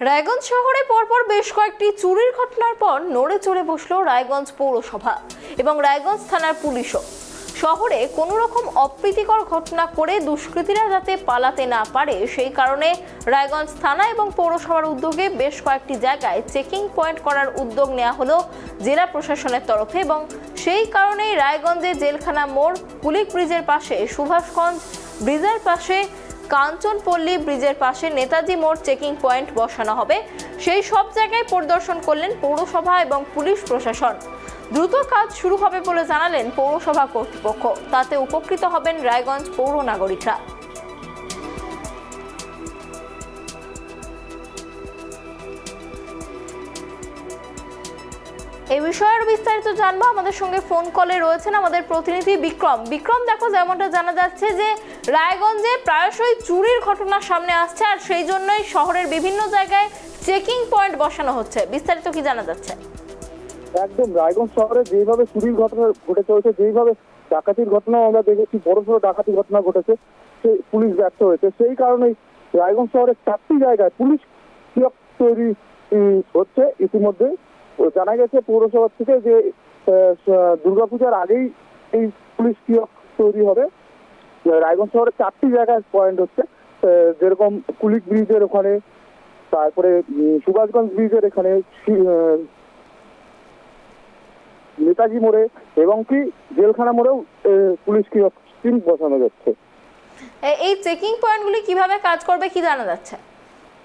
রায়গঞ্জ শহরে পরপর বেশ কয়েকটি চুরির ঘটনার পর নড়ে চড়ে বসলো রায়গঞ্জ পৌরসভা এবং রায়গঞ্জ থানার পুলিশও। শহরে কোনো রকম অপ্রীতিকর ঘটনা করে দুষ্কৃতীরা যাতে পালাতে না পারে সেই কারণে রায়গঞ্জ থানা এবং পৌরসভার উদ্যোগে বেশ কয়েকটি জায়গায় চেকিং পয়েন্ট করার উদ্যোগ নেওয়া হলো জেলা প্রশাসনের তরফে এবং সেই কারণেই রায়গঞ্জে জেলখানা মোড়, কুলিক ব্রিজের পাশে সুভাষগঞ্জ ব্রিজের পাশে কাঞ্চনপল্লী ব্রিজের পাশে নেতাজি মোড় চেকিং পয়েন্ট বসানো হবে। সেই সব জায়গায় পরিদর্শন করলেন পৌরসভা এবং পুলিশ প্রশাসন। দ্রুত কাজ শুরু হবে বলে জানালেন পৌরসভা কর্তৃপক্ষ। তাতে উপকৃত হবেন রায়গঞ্জ পৌর নাগরিকরা। এই বিষয়ের বিস্তারিত জানবো। আমাদের সঙ্গে ফোন কলে রয়েছেন আমাদের প্রতিনিধি বিক্রম। বিক্রম, দেখো, যেমনটা জানা যাচ্ছে যে রায়গঞ্জে প্রায়শই চুরির ঘটনা সামনে আসছে আর সেই জন্যই শহরের বিভিন্ন জায়গায় চেকিং পয়েন্ট বসানো হচ্ছে। বিস্তারিত কি জানা যাচ্ছে? একদম, রায়গঞ্জ শহরে যেভাবে চুরির ঘটনা ঘটে চলেছে, যেভাবে ডাকাতির ঘটনা আমরা দেখেছি, বড়সড় ডাকাতির ঘটনা ঘটেছে, সেই পুলিশ ব্যর্থ হয়েছে। সেই কারণেই রায়গঞ্জ শহরের 4টি জায়গায় পুলিশ কিয়স্ক তৈরি হচ্ছে। ইতিমধ্যে জানা গেছে পৌরসভা থেকে যে দুর্গাপূজার আগেই এই পুলিশ কিয়স্ক তৈরি হবে। রায়গঞ্জ শহরের 4টি জায়গায় পয়েন্ট হচ্ছে, যেরকম কুলিক ব্রিজের ওখানে, তারপরে সুভাষগঞ্জ ব্রিজের এখানে, নেতাজি মোড়ে এবং কি জেলখানা মোড়েও পুলিশ কিয়স্ক বসানো যাচ্ছে। এই চেকিং পয়েন্টগুলি কিভাবে কাজ করবে কি জানা যাচ্ছে?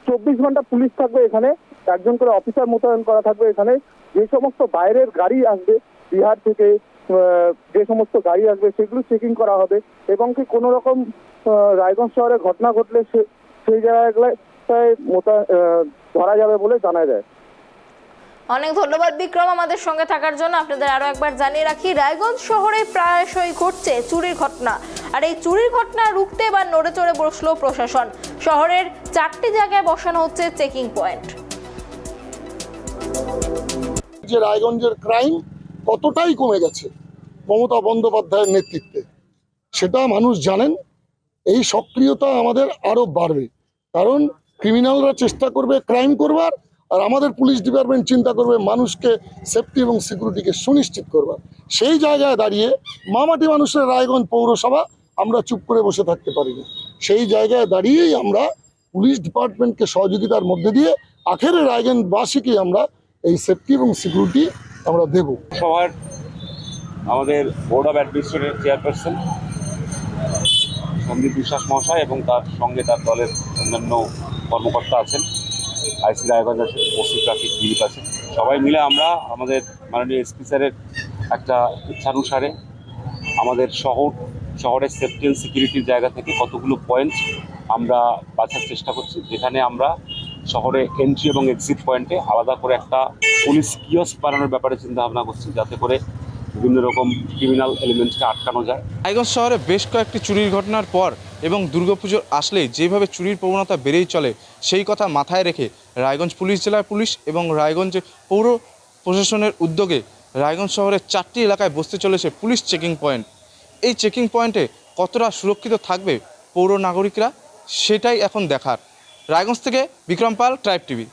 24 ঘন্টা পুলিশ থাকবে এখানে, একজন করে অফিসার মোতায়েন করা থাকবে এখানে। যে সমস্ত বাইরের গাড়ি আসবে, বিহার থেকে যে সমস্ত গাড়ি আসবে সেগুলো চেকিং করা হবে এবং কি কোনো রকম রায়গঞ্জ শহরে ঘটনা ঘটলে সেই জায়গাগুলোয় ধরা যাবে বলে জানা যায়। অনেক ধন্যবাদ বিক্রম আমাদের সঙ্গে থাকার জন্য। আপনাদের আরো একবার জানিয়ে রাখি, রায়গঞ্জ শহরে প্রায়শই ঘটছে চুরির ঘটনা আর এই চুরির ঘটনা রুখতে বা নড়ে চড়ে বসলো প্রশাসন। শহরের 4টি জায়গায় বসানো হচ্ছে চেকিং পয়েন্ট। যে রায়গঞ্জের ক্রাইম কতটাই কমে গেছে মমতা বন্দ্যোপাধ্যায়ের নেতৃত্বে সেটা মানুষ জানেন। এই সক্রিয়তা আমাদের আরো বাড়বে, কারণ ক্রিমিনালরা চেষ্টা করবে ক্রাইম করবার আর আমাদের পুলিশ ডিপার্টমেন্ট চিন্তা করবে মানুষকে সেফটি এবং সিকিউরিটিকে সুনিশ্চিত করবার। সেই জায়গায় দাঁড়িয়ে মামাটি মানুষের রায়গঞ্জ পৌরসভা আমরা চুপ করে বসে থাকতে পারি না। সেই জায়গায় দাঁড়িয়েই আমরা পুলিশ ডিপার্টমেন্টকে সহযোগিতার মধ্যে দিয়ে আখেরে রায়গঞ্জবাসীকে আমরা এই সেফটি এবং সিকিউরিটি আমরা দেব। সভার আমাদের board of administrator chairperson Sandeep Biswas মহাশয় এবং তার সঙ্গে তার দলের অন্যান্য কর্মকর্তা আছেন, আইসি রায়গঞ্জ আছেন, ওসি ট্রাফিক দিলীপ আছেন, সবাই মিলে আমরা আমাদের মাননীয় এসপি স্যারের একটা ইচ্ছানুসারে আমাদের শহরের সেফটি অ্যান্ড সিকিউরিটির জায়গা থেকে কতগুলো পয়েন্ট আমরা বাছার চেষ্টা করছি, যেখানে আমরা শহরে এন্ট্রি এবং এক্সিট পয়েন্টে আলাদা করে একটা পুলিশ কিয়স্ক বানানোর ব্যাপারে চিন্তা ভাবনা করছি, যাতে করে বিভিন্ন রকম ক্রিমিনাল এলিমেন্টসকে আটকানো যায়। রায়গঞ্জ শহরে বেশ কয়েকটি চুরির ঘটনার পর এবং দুর্গাপুজোর আসলেই যেভাবে চুরির প্রবণতা বেড়েই চলে সেই কথা মাথায় রেখে রায়গঞ্জ পুলিশ জেলার পুলিশ এবং রায়গঞ্জ পৌর প্রশাসনের উদ্যোগে রায়গঞ্জ শহরের 4টি এলাকায় বসতে চলেছে পুলিশ চেকিং পয়েন্ট। এই চেকিং পয়েন্টে কতটা সুরক্ষিত থাকবে পৌর নাগরিকরা সেটাই এখন দেখার। রায়গঞ্জ থেকে বিক্রম পাল, ট্রাইব টিভি।